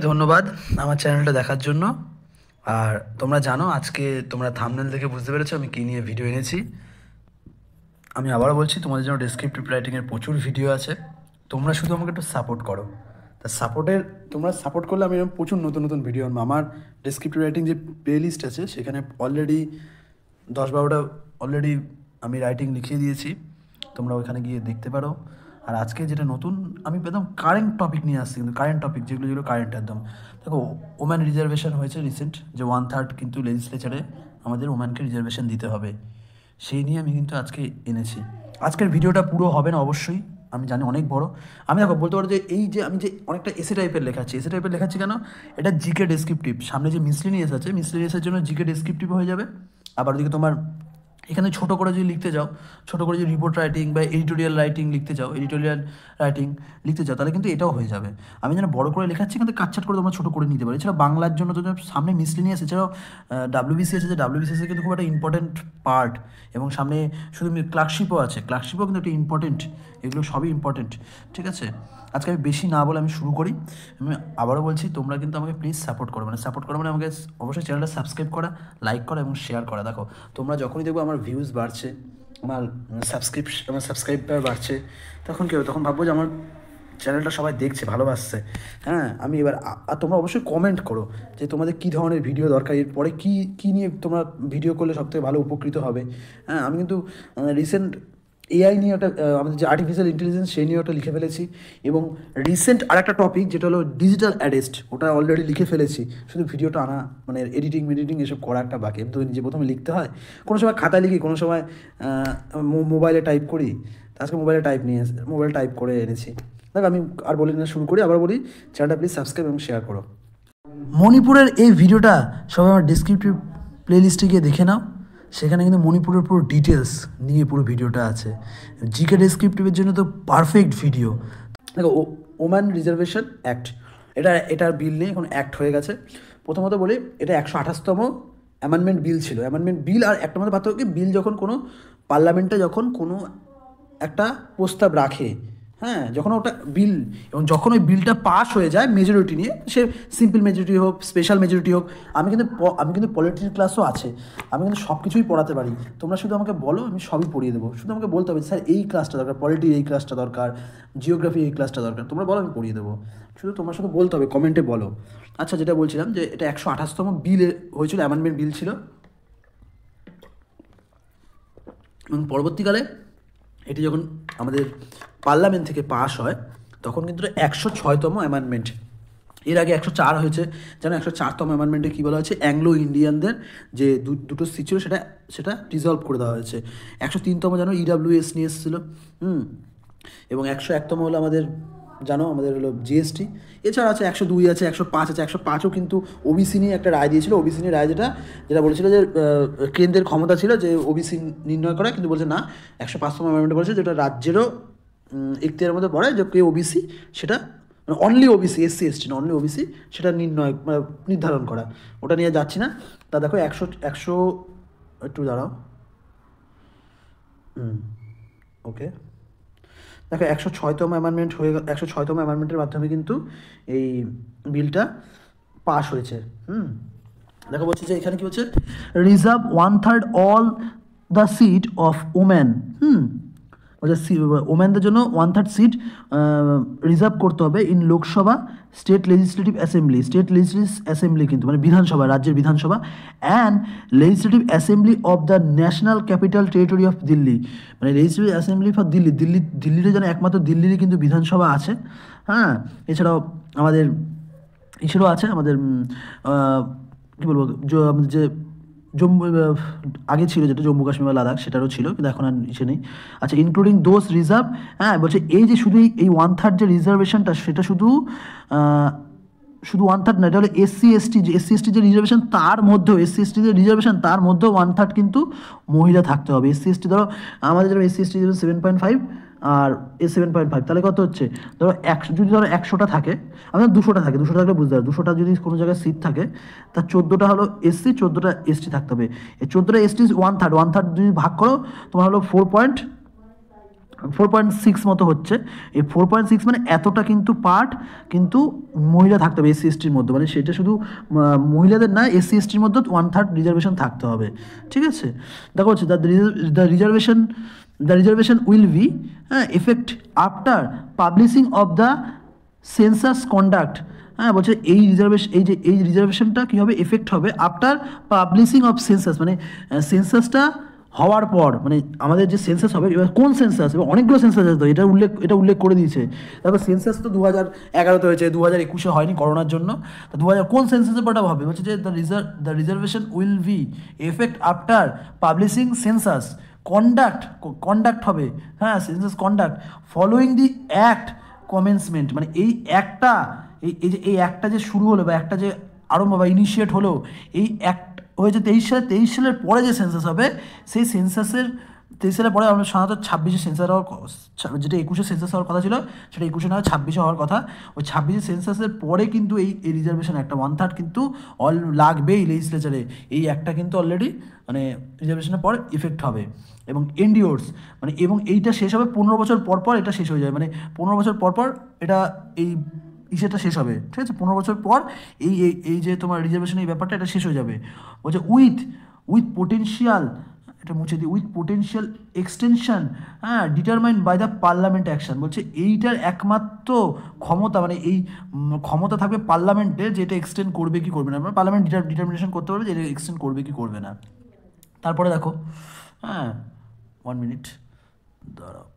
ধন্যবাদ আমার চ্যানেলটা দেখার জন্য। আর তোমরা জানো আজকে তোমরা থাম্বনেল দেখে বুঝতে পেরেছো আমি কী নিয়ে ভিডিও এনেছি। আমি আবারও বলছি, তোমাদের জন্য ডেসক্রিপটিভ রাইটিংয়ের প্রচুর ভিডিও আছে, তোমরা শুধু আমাকে একটু সাপোর্ট করো। তা তোমরা সাপোর্ট করলে আমি এরকম প্রচুর নতুন নতুন ভিডিও আনবো। আমার ডেসক্রিপটিভ রাইটিং যে প্লে লিস্ট আছে সেখানে অলরেডি 10-12টা অলরেডি আমি রাইটিং লিখিয়ে দিয়েছি, তোমরা ওইখানে গিয়ে দেখতে পারো। আর আজকে যেটা নতুন, আমি একদম কারেন্ট টপিক নিয়ে আসছি, কিন্তু কারেন্ট টপিক যেগুলো কারেন্ট একদম। দেখো, ওম্যান রিজার্ভেশন হয়েছে রিসেন্ট, যে 1/3 কিন্তু লেজিসলেচারে আমাদের ওম্যানকে রিজার্ভেশন দিতে হবে, সেই নিয়ে আমি কিন্তু আজকে এনেছি। আজকের ভিডিওটা পুরো হবে না অবশ্যই, আমি জানি অনেক বড়। আমি দেখো বলতে পারো যে এই যে আমি যে অনেকটা এসে টাইপের লেখাচ্ছি কেন, এটা জিকে ডেসক্রিপটিভ। সামনে যে মিসলেনিয়াস আছে, মিসলেনিয়াসের জন্য জিকে ডেসক্রিপটিভ হয়ে যাবে। আবার ওদিকে তোমার এখানে ছোটো করে যদি লিখতে যাও, ছোটো করে যদি রিপোর্ট রাইটিং বা এডিটোরিয়াল রাইটিং লিখতে চাও, তাহলে কিন্তু এটাও হয়ে যাবে। আমি যেন বড় করে লেখাচ্ছি, কিন্তু কাটছাট করে তোমরা ছোটো করে নিতে পারো। এছাড়া বাংলার জন্য তো সামনে মিসলেনিয়াস, এছাড়াও ডাব্লিউবিসি আছে, যে ডাব্লিউবিসিএস কিন্তু খুব একটা ইম্পর্টেন্ট পার্ট, এবং সামনে শুধু ক্লার্কশিপও আছে, ক্লার্কশিপও কিন্তু একটা ইম্পর্টেন্ট। এগুলো সবই ইম্পর্টেন্ট, ঠিক আছে। আজকে আমি বেশি না বলে আমি শুরু করি। আমি আবারও বলছি, তোমরা কিন্তু আমাকে প্লিজ সাপোর্ট করো, মানে আমাকে অবশ্যই চ্যানেলটা সাবস্ক্রাইব করা, লাইক করা এবং শেয়ার করা। দেখো, তোমরা যখনই দেখবো আমার ভিউজ বাড়ছে, আমার সাবস্ক্রাইবার বাড়ছে, তখন কী হবে, তখন ভাববো যে আমার চ্যানেলটা সবাই দেখছে, ভালোবাসছে। হ্যাঁ, আমি এবার আর তোমরা অবশ্যই কমেন্ট করো যে তোমাদের কী ধরনের ভিডিও দরকার, এরপরে কী নিয়ে তোমরা ভিডিও করলে সবথেকে ভালো উপকৃত হবে। হ্যাঁ, আমি কিন্তু রিসেন্ট এআই নিয়ে একটা আমাদের যে আর্টিফিশিয়াল ইন্টেলিজেন্স, সেই নিয়ে ওটা লিখে ফেলেছি। এবং রিসেন্ট আরেকটা টপিক যেটা হলো ডিজিটাল অ্যারেস্ট, ওটা অলরেডি লিখে ফেলেছি। শুধু ভিডিওটা আনা, মানে এডিটিং এসব করা একটা বাকি। তো নিজে প্রথমে লিখতে হয়, কোনো সময় খাতায় লিখি, কোনো সময় মোবাইলে টাইপ করি। আজকে মোবাইলে টাইপ করে এনেছি। দেখ, আমি আর বলি না, শুরু করি। আবার বলি, চ্যানেলটা প্লিজ সাবস্ক্রাইব এবং শেয়ার করো। মণিপুরের এই ভিডিওটা সবাই আমার ডিসক্রিপটিভ প্লেলিস্টে গিয়ে দেখে নাও, সেখানে কিন্তু মণিপুরের পুরো ডিটেলস নিয়ে পুরো ভিডিওটা আছে। জিকে ডেসক্রিপটিভের জন্য তো পারফেক্ট ভিডিও। দেখো, ওম্যান রিজার্ভেশন অ্যাক্ট, এটার বিল নেই, এখন অ্যাক্ট হয়ে গেছে। প্রথমত বলি, এটা 128তম অ্যামেন্ডমেন্ট বিল ছিল। অ্যামেন্ডমেন্ট বিল আর একটা মধ্যে পার্থক্য কি, বিল যখন কোনো পার্লামেন্টে যখন কোনো একটা প্রস্তাব রাখে, হ্যাঁ, যখন ওটা বিল, এবং যখন ওই বিলটা পাস হয়ে যায় মেজরিটি নিয়ে, সে সিম্পল মেজরিটি হোক, স্পেশাল মেজরিটি হোক, আমি কিন্তু পলিটিক্যাল ক্লাসও আছে, আমি কিন্তু সব কিছুই পড়াতে পারি। তোমরা শুধু আমাকে বলো, আমি সবই পড়িয়ে দেবো। শুধু আমাকে বলতে হবে, স্যার এই ক্লাসটা দরকার, পলিটির এই ক্লাসটা দরকার, জিওগ্রাফি এই ক্লাসটা দরকার, তোমরা বলো, আমি পড়িয়ে দেবো। তোমরা শুধু বলতে হবে, কমেন্টে বলো। আচ্ছা, যেটা বলছিলাম, যে এটা 128তম বিল হয়েছিল, অ্যামেন্ডমেন্ট বিল ছিল। এবং পরবর্তীকালে এটি যখন আমাদের পার্লামেন্ট থেকে পাস হয়, তখন কিন্তু 106তম অ্যামেন্ডমেন্ট। এর আগে 104 হয়েছে, যেন 104তম অ্যামেন্ডমেন্টে কী বলা হয়েছে, অ্যাংলো ইন্ডিয়ানদের যে দুটো সিট ছিল, সেটা রিজলভ করে দেওয়া হয়েছে। 103তম যেন ইডাব্লিউএস নিয়ে এসেছিলো। এবং 101তম হলো আমাদের, জানো, আমাদের হলো জিএসটি। এছাড়া আছে 102 আছে, 105 আছে। 105ও কিন্তু ওবিসি নিয়ে একটা রায় দিয়েছিল। ওবিসি নিয়ে রায় যেটা বলেছিল যে কেন্দ্রের ক্ষমতা ছিল যে ওবিসি নির্ণয় করা, কিন্তু বলছে না, 105তম অ্যামেন্ডমেন্টে বলেছে যেটা রাজ্যেরও এখতিয়ারের মধ্যে পড়ে, যে কে ওবিসি, সেটা অনলি ওবিসি, এসসি এসটি না, অনলি ওবিসি, সেটা নির্ধারণ করা। ওটা নিয়ে যাচ্ছি না। তা দেখো, একশো একটু দাঁড়াও, ওকে। দেখো, 106তম অ্যামেন্ডমেন্ট হয়ে গেল। 106তম অ্যামেন্ডমেন্টের মাধ্যমে কিন্তু এই বিলটা পাস হয়েছে। দেখো, বলছি যে এখানে কি হচ্ছে, reserve 1/3 all the seat of woman. ওম্যানদের জন্য 1/3 সিট রিজার্ভ করতে হবে in Lok Sabha, state legislative assembly কিন্তু মানে বিধানসভা, রাজ্যের Vidhan Sabha, and legislative assembly of the national capital territory of Delhi. মানে লেজিসলেটিভ অ্যাসেম্বলি ফর দিল্লিতে যেন একমাত্র দিল্লিরই কিন্তু বিধানসভা আছে। হ্যাঁ, এছাড়াও আমাদের আছে আমাদের কী বলবো, আমাদের যে জম্মু আগে ছিল, যেটা জম্মু কাশ্মীর বা লাদাখ, সেটারও ছিল, কিন্তু এখন আর নিচে নেই। আচ্ছা, ইনক্লুডিং দোজ রিজার্ভ। হ্যাঁ, বলছে এই যে শুধু এই 1/3 যে রিজার্ভেশনটা, সেটা শুধু 1/3 না, এটা হলো এসসি এসটি যে রিজার্ভেশন, তার মধ্যেও তার মধ্যেও 1/3 কিন্তু মহিলা থাকতে হবে। এসসি এসটি, ধরো আমাদের যারা এসসি এসটি 7.5 আর 7.5, তাহলে কত হচ্ছে, ধরো 100টা থাকে, আমাদের 200টা থাকে, 200 থাকলে বুঝতে হবে, 200টা যদি কোনো জায়গায় সিট থাকে, তার 14টা হলো এসসি, 14টা এসটি থাকতে হবে। এই 14টা এসটি 1/3 যদি ভাগ করো, তোমার হলো 4.6 মতো হচ্ছে। এই 4.6 মানে এতটা কিন্তু পার্ট কিন্তু মহিলা থাকতে হবে এসসি এসটির মধ্যে, মানে সেটা শুধু মহিলাদের না, এসসি এসটির মধ্যে 1/3 রিজার্ভেশন থাকতে হবে, ঠিক আছে। দেখো হচ্ছে the reservation will be effect after publishing of the census conduct. হ্যাঁ, বলছে এই রিজার্ভেশনটা কী হবে, এফেক্ট হবে আফটার পাবলিশিং অফ সেন্সাস, মানে সেন্সাসটা হওয়ার পর, মানে আমাদের যে সেন্সাস হবে, এবার কোন সেন্সাস, এবার অনেকগুলো সেন্সাস আছে তো, এটা উল্লেখ করে দিয়েছে। তারপর সেন্সাস তো 2011-তে হয়েছে, 2021-এ হয়নি করোনার জন্য। তো 2000 কোন সেন্সাসের পরটা হবে, বলছে যে the reservation will be effect after publishing census conduct হবে, হ্যাঁ, census conduct following the act commencement, মানে এই অ্যাক্টটা যে শুরু হলো বা একটা যে আরম্ভ বা ইনিশিয়েট হলো, এই অ্যাক্ট হয়েছে 23 সালের পরে যে সেন্সাস হবে, সেই সেন্সাসের 23 সালের পরে আমরা সাধারণত 26-এ সেন্সাস হওয়ার, যেটা 21-এ সেন্সাস হওয়ার কথা ছিল সেটা 21-এ নয় 26-এ হওয়ার কথা। ওই 26-এ সেন্সাসের পরে কিন্তু এই রিজার্ভেশন একটা 1/3 কিন্তু লাগবেই লেজিসলেচারে। এই একটা কিন্তু অলরেডি মানে রিজার্ভেশনের পর ইফেক্ট হবে এবং এন্ডিওর্স, মানে এবং এইটা শেষ হবে 15 বছর পর পর, এটা শেষ হয়ে যায়, মানে 15 বছর পর পর এটা সেটা শেষ হবে, ঠিক আছে। 15 বছর পর এই যে তোমার রিজার্ভেশন এই ব্যাপারটা এটা শেষ হয়ে যাবে। বলছে উইথ পোটেনশিয়াল, এটা মুছে দিই, উইথ পোটেনশিয়াল এক্সটেনশন, হ্যাঁ, determined by the parliament action. বলছে এইটার একমাত্র ক্ষমতা, মানে এই ক্ষমতা থাকবে পার্লামেন্টে, যে এটা এক্সটেন্ড করবে কি করবে না, মানে পার্লামেন্ট ডিটারমিনেশন করতে পারবে যে এটা এক্সটেন্ড করবে কি করবে না। তারপরে দেখো, হ্যাঁ, 1 মিনিট দাঁড়াও,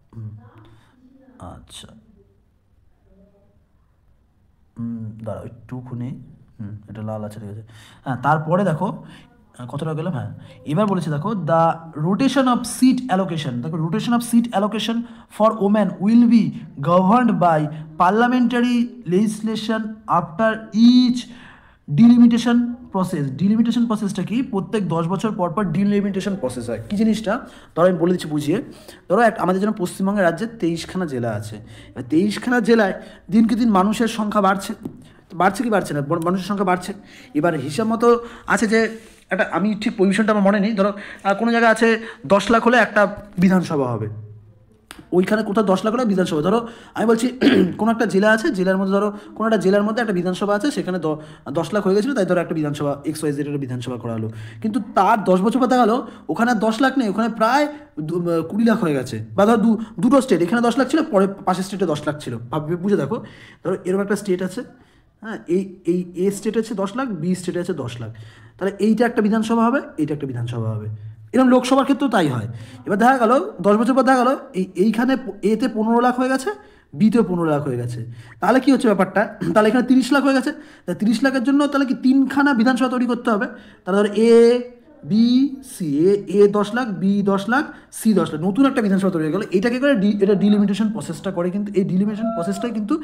আচ্ছা দাঁড়াও একটুখানি, এটা লাল আছে, ঠিক আছে। হ্যাঁ, তারপরে দেখো কতটা গেলাম, হ্যাঁ, এবার বলেছে দেখো the rotation of seat allocation. দেখো rotation of seat allocation for women will be governed by parliamentary legislation after each delimitation প্রসেসটা কি, প্রত্যেক 10 বছর পর পর ডিলিমিটেশন প্রসেস হয়। কী জিনিসটা, ধরো আমি বলে দিচ্ছি বুঝিয়ে। ধরো আমাদের যেন পশ্চিমবঙ্গের রাজ্যে 23খানা জেলা আছে, এবার 23খানা জেলায় দিনকে দিন মানুষের সংখ্যা বাড়ছে কি বাড়ছে না, মানুষের সংখ্যা বাড়ছে। এবার হিসাব মতো আছে যে একটা, আমি ঠিক পজিশনটা আমার মনে নেই, ধরো কোনো জায়গায় আছে 10 লাখ হলে একটা বিধানসভা হবে, ওইখানে কোথাও 10 লাখ হলে বিধানসভা। ধরো আমি বলছি কোনো একটা জেলা আছে, জেলার মধ্যে ধরো কোনো একটা জেলার মধ্যে একটা বিধানসভা আছে, সেখানে 10 লাখ হয়ে গেছিলো, তাই ধরো একটা বিধানসভা XYZ একটা বিধানসভা করা হলো। কিন্তু তার 10 বছর পর দেখা গেলো ওখানে আর 10 লাখ নেই, ওখানে প্রায় 20 লাখ হয়ে গেছে। বা ধরো দুটো স্টেট, এখানে 10 লাখ ছিল, পরে পাশের স্টেটে 10 লাখ ছিল, বুঝে দেখো। ধরো এরকম একটা স্টেট আছে, হ্যাঁ, এই এ স্টেটে আছে 10 লাখ, বি স্টেটে আছে 10 লাখ, তাহলে এইটা একটা বিধানসভা হবে, এইটা একটা বিধানসভা হবে। এরকম লোকসভার ক্ষেত্রেও তাই হয়। এবার দেখা গেল 10 বছর পর দেখা গেলো এইখানে এতে 15 লাখ হয়ে গেছে, বিতেও 15 লাখ হয়ে গেছে, তাহলে কি হচ্ছে ব্যাপারটা, তাহলে এখানে 30 লাখ হয়ে গেছে। তাহলে 30 লাখের জন্য তাহলে কি 3খানা বিধানসভা তৈরি করতে হবে। তাহলে ধরো A B C, A 10 lakh, B 10 lakh, C 10 lakh, নতুন একটা বিধানসভা তৈরি হয়ে গেলো। এটাকে করে এটা ডিলিমিটেশন প্রসেসটা করে, কিন্তু এই ডিলিমিটেশন প্রসেসটাই কিন্তু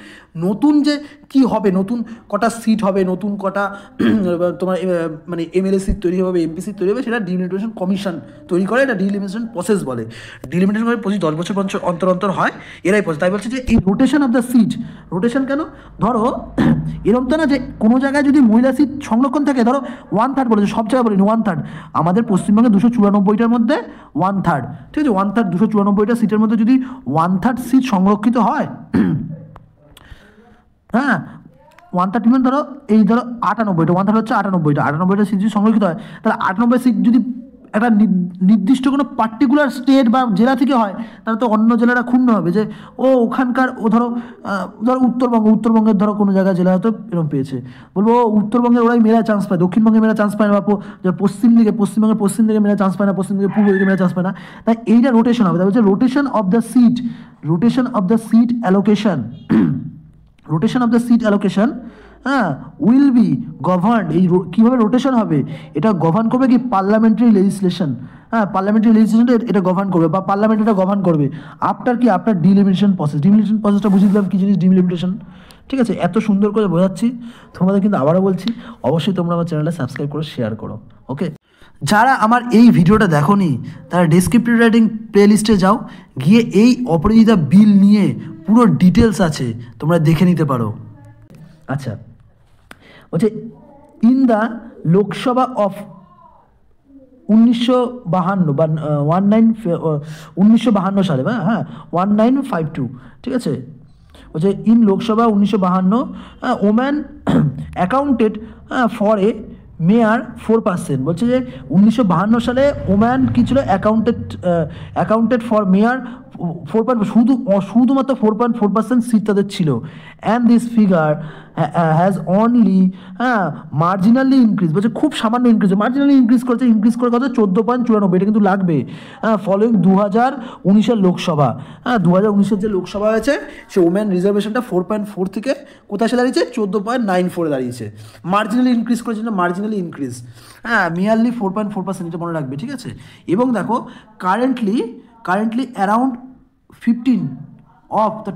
নতুন যে কি হবে, নতুন কটা সিট হবে, নতুন কটা তোমার মানে MLA সিট তৈরি হবে, MP সিট তৈরি হবে, সেটা ডিলিমিটেশন কমিশন তৈরি করে, এটা ডিলিমিটেশন প্রসেস বলে। ডিলিমিটেশন করে প্রতি 10 বছর অন্তর হয়, এরাই প্রসেস। তাই বলছে যে এই rotation of the seat, rotation কেন, ধরো এরকম তো না যে কোনো জায়গায় যদি মহিলা সিট সংরক্ষণ থাকে, ধরো 1/3 বলেছে, সব জায়গায় বলিনি 1/3, আমাদের পশ্চিমবঙ্গে 294টার মধ্যে 1/3, ঠিক আছে, 1/3 294টা সিটের মধ্যে যদি 1/3 সিট সংরক্ষিত হয়, হ্যাঁ 1/3 ধরো এই ধরো 98টা, 1/3 হচ্ছে 98টা সিট যদি সংরক্ষিত হয়, তাহলে 98 সিট যদি একটা নির্দিষ্ট কোনো পার্টিকুলার স্টেট বা জেলা থেকে হয়, তাহলে তো অন্য জেলারা ক্ষুণ্ণ হবে যে ওখানকার ধরো উত্তরবঙ্গের ধরো কোনো জায়গায় জেলা হয়তো এরকম পেয়েছে, বলবো উত্তরবঙ্গের ওরাই মেলা চান্স পায়, দক্ষিণবঙ্গে মেলা চান্স পায় না, বা পশ্চিমবঙ্গের পশ্চিম দিকে মেলা চান্স পায় না, পশ্চিম দিকে পূর্ব দিকে মেলা চান্স পায় না। তাই এইটা রোটেশন হবে, তাই বলছে rotation of the seat allocation, rotation of the seat allocation, হ্যাঁ, উইল বি গভর্ন, এই কীভাবে রোটেশন হবে, এটা গভর্ন করবে কি পার্লামেন্টারি লেজিসলেশন, হ্যাঁ, পার্লামেন্টারি লেজিসলেশনটা এটা গভর্ন করবে, বা পার্লামেন্ট এটা গভর্ন করবে আফটার ডিলিমিটেশন প্রসেসটা বুঝিয়ে দিলাম কী জিনিস ডিলিমিটেশন, ঠিক আছে। এত সুন্দর করে বোঝাচ্ছি তোমাদের, কিন্তু আবারও বলছি অবশ্যই তোমরা আমার চ্যানেলটা সাবস্ক্রাইব করো, শেয়ার করো, ওকে। যারা আমার এই ভিডিওটা দেখোনি তারা ডেসক্রিপটিভ রাইটিং প্লেলিস্টে যাও, গিয়ে এই অপরাজিতা বিল নিয়ে পুরো ডিটেলস আছে, তোমরা দেখে নিতে পারো। আচ্ছা, বলছে ইন দ্য লোকসভা অফ 1952 বা 1952 সালে, হ্যাঁ 1952, ঠিক আছে। বলছে in Lok Sabha 1952 woman accounted for a mere 4%। বলছে যে 1952 সালে ওম্যান কি ছিল, অ্যাকাউন্টেড ফর মেয়ার 4%, শুধুমাত্র 4.4% সিট তাদের ছিল। And this figure has only marginally increase, বলছে খুব সামান্য ইনক্রিজ, মার্জিনালি ইনক্রিজ করেছে, ইনক্রিজ করে কত 14.94, এটা কিন্তু লাগবে। ফলোয়িং 2019 লোকসভা, 2019 যে লোকসভা হয়েছে সে ওমেন রিজার্ভেশনটা 4.4 থেকে কোথায় এসে দাঁড়িয়েছে, 14.94 দাঁড়িয়েছে। মার্জিনালি ইনক্রিজ করেছে না, মার্জিনালি ইনক্রিজ, মেয়ারলি 4.4%, এটা মনে রাখবে, ঠিক আছে। এবং দেখো currently around 15 of the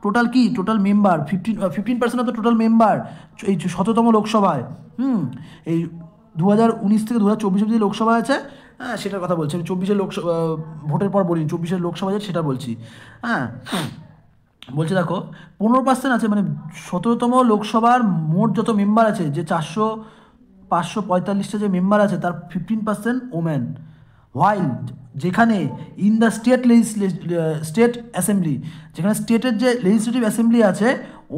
total কি total member, 15% of the total member এই 17তম লোকসভায়, এই 2019 থেকে 2024 যে লোকসভা আছে, সেটার কথা বলছি আমি। 24-এর লোকসভা ভোটের পর বলি, 24-এর লোকসভা সেটা বলছি। বলছে দেখো 15% আছে, মানে 17তম লোকসভার মোট যত মেম্বার আছে, যে 545টা যে মেম্বার আছে, তার 15% ওমেন। হোয়াইল যেখানে ইন দ্য স্টেট অ্যাসেম্বলি, যেখানে স্টেটের যে লেজিসলেটিভ অ্যাসেম্বলি আছে,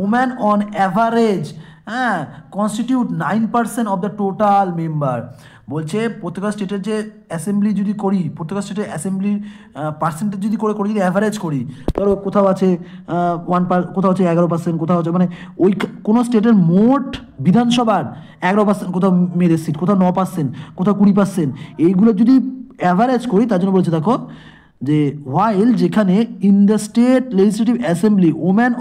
woman on average constitute 9% of the total member. বলছে প্রত্যেকটা স্টেটের যে অ্যাসেম্বলি যদি করি, প্রত্যেকটা স্টেটের অ্যাসেম্বলির পার্সেন্টেজ যদি করে যদি অ্যাভারেজ করি, ধরো কোথাও আছে কোথাও হচ্ছে 11%, কোথাও হচ্ছে মানে ওই কোনো স্টেটের মোট বিধানসভার 11%, কোথাও মেয়েদের সিট, কোথাও 9%, কোথাও 20%, এইগুলো যদি অ্যাভারেজ করি, তার জন্য বলছে দেখো যে হোয়াইল যেখানে in the state legislative assembly woman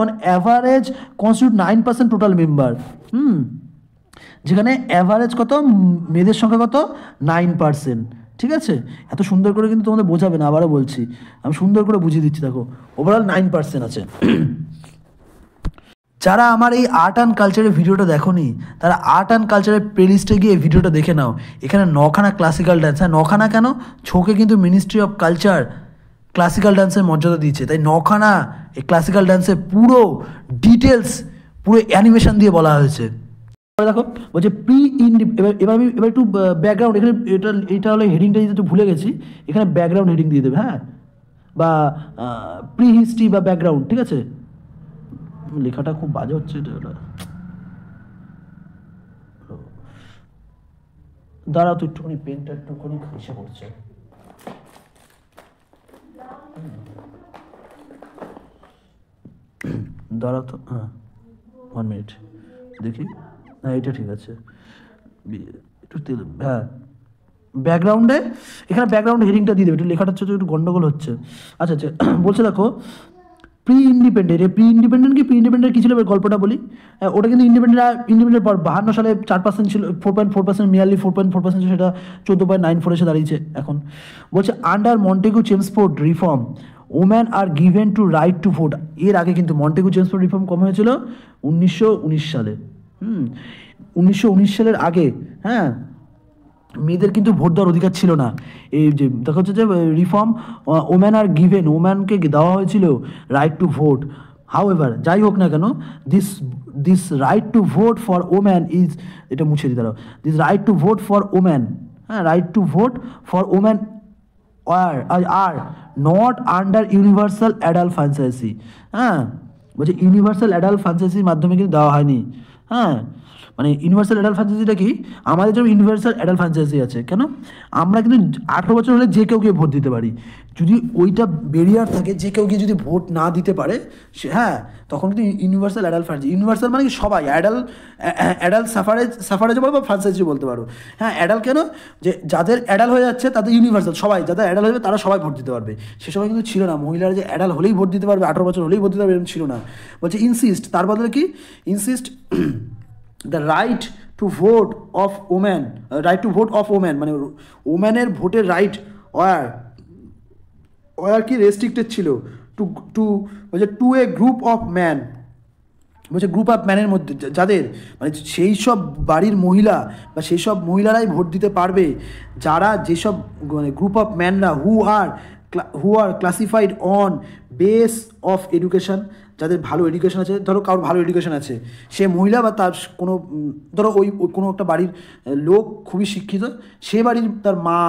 on average constitute 9% total member, যেখানে অ্যাভারেজ কত, মেয়েদের সংখ্যা কত, 9%, ঠিক আছে। এত সুন্দর করে কিন্তু তোমাদের বোঝাবে না, আবারও বলছি, আমি সুন্দর করে বুঝিয়ে দিচ্ছি। দেখো ওভারঅল 9% আছে। যারা আমার এই আর্ট অ্যান্ড কালচারের ভিডিওটা দেখোনি, তারা আর্ট অ্যান্ড কালচারের প্লেলিস্টে গিয়ে ভিডিওটা দেখে নাও। এখানে 9খানা ক্লাসিক্যাল ডান্স, হ্যাঁ 9খানা কেন, ছোকে কিন্তু মিনিস্ট্রি অফ কালচার ক্লাসিক্যাল ডান্সের মর্যাদা দিয়েছে, তাই 9খানা এই ক্লাসিক্যাল ডান্সের পুরো ডিটেলস, পুরো অ্যানিমেশন দিয়ে বলা হয়েছে। দেখো বলছে এবার একটু ব্যাকগ্রাউন্ড, এখানে এটা হলো হেডিংটা দিতে একটু ভুলে গেছি, এখানে ব্যাকগ্রাউন্ড হেডিং দিয়ে দেবে, হ্যাঁ, বা প্রি হিস্ট্রি বা ব্যাকগ্রাউন্ড, ঠিক আছে। লেখাটা খুব বাজে হচ্ছে, এটা দাঁড়াও তো একটুখানি, পেনটা একটুখানি খসে পড়ছে। দাঁড়াও তো, হ্যাঁ 1 মিনিট দেখি, হ্যাঁ এটা ঠিক আছে, একটু হ্যাঁ ব্যাকগ্রাউন্ডে, এখানে ব্যাকগ্রাউন্ড হেডিংটা দিয়ে দেবে, একটু লেখাটা হচ্ছে একটু গন্ডগোল হচ্ছে। আচ্ছা বলছে দেখো প্রি ইন্ডিপেন্ডেন্ট কি ছিল, গল্পটা বলি। ওটা কিন্তু ইন্ডিপেন্ডেন্ট পর 52 সালে 4% ছিল, 4.4%, মেয়ারলি 4.4% ছিল, সেটা 14.94 এসে দাঁড়িয়েছে এখন। বলছে under Montagu Chelmsford reform woman are given to right to vote. এর আগে কিন্তু মন্টেগু চেমসফোর্ড রিফর্ম কম হয়েছিল 1919 সালে। 1919 সালের আগে, হ্যাঁ, মেয়েদের কিন্তু ভোট দেওয়ার অধিকার ছিল না। এই যে দেখা হচ্ছে যে রিফর্ম ওম্যান আর গিভেন, ওম্যানকে দেওয়া হয়েছিল রাইট টু ভোট। হাউএভার যাই হোক না কেন, this right to vote for woman is, এটা মুছে দিতে দাও, this right to vote for woman, হ্যাঁ right to vote for woman are not under universal adult franchise. হ্যাঁ বলছে ইউনিভার্সাল অ্যাডাল্ট ফ্র্যাঞ্চাইজির মাধ্যমে কিন্তু দেওয়া হয়নি। হ্যাঁ মানে ইউনিভার্সাল অ্যাডাল্ট ফ্র্যাঞ্চাইজিটা কি, আমাদের জন্য ইউনিভার্সাল অ্যাডাল্ট ফ্র্যাঞ্চাইজি আছে কেন, আমরা কিন্তু 18 বছর হলে যে কেউ গিয়ে ভোট দিতে পারি। যদি ওইটা ব্যারিয়ার থাকে, যে কেউ গিয়ে যদি ভোট না দিতে পারে সে, হ্যাঁ তখন কিন্তু ইউনিভার্সাল অ্যাডাল্ট ফ্র্যাঞ্চাইজি, ইউনিভার্সাল মানে কি সবাই, অ্যাডাল্ট সাফারেজও বলবো, ফ্র্যাঞ্চাইজি বলতে পারো। হ্যাঁ অ্যাডাল্ট কেন, যে যাদের অ্যাডাল্ট হয়ে যাচ্ছে তাদের ইউনিভার্সাল, সবাই যাদের অ্যাডাল্ট হয়ে যাবে তারা সবাই ভোট দিতে পারবে। সে সময় কিন্তু ছিল না, মহিলারা যে অ্যাডাল্ট হলেই ভোট দিতে পারবে, 18 বছর হলেই ভোট দিতে পারবে এরকম ছিল না। বলছে ইনসিস্ট, তার বদলে কি insist the right to vote of woman, right to vote of woman মানে ওম্যানের ভোটের রাইট ওয়ার কি রেস্ট্রিক্টেড ছিল টু বলছে to a group of man, বলছে গ্রুপ অফ ম্যানের মধ্যে, যাদের মানে সেই সব বাড়ির মহিলা বা সেই সব মহিলারাই ভোট দিতে পারবে যারা যেসব মানে গ্রুপ অফ ম্যানরা who are classified on base of education, যাদের ভালো এডুকেশন আছে, ধরো কারোর ভালো এডুকেশন আছে, সে মহিলা বা তার কোনো ধরো ওই কোনো একটা বাড়ির লোক খুবই শিক্ষিত, সে বাড়ির তার মা,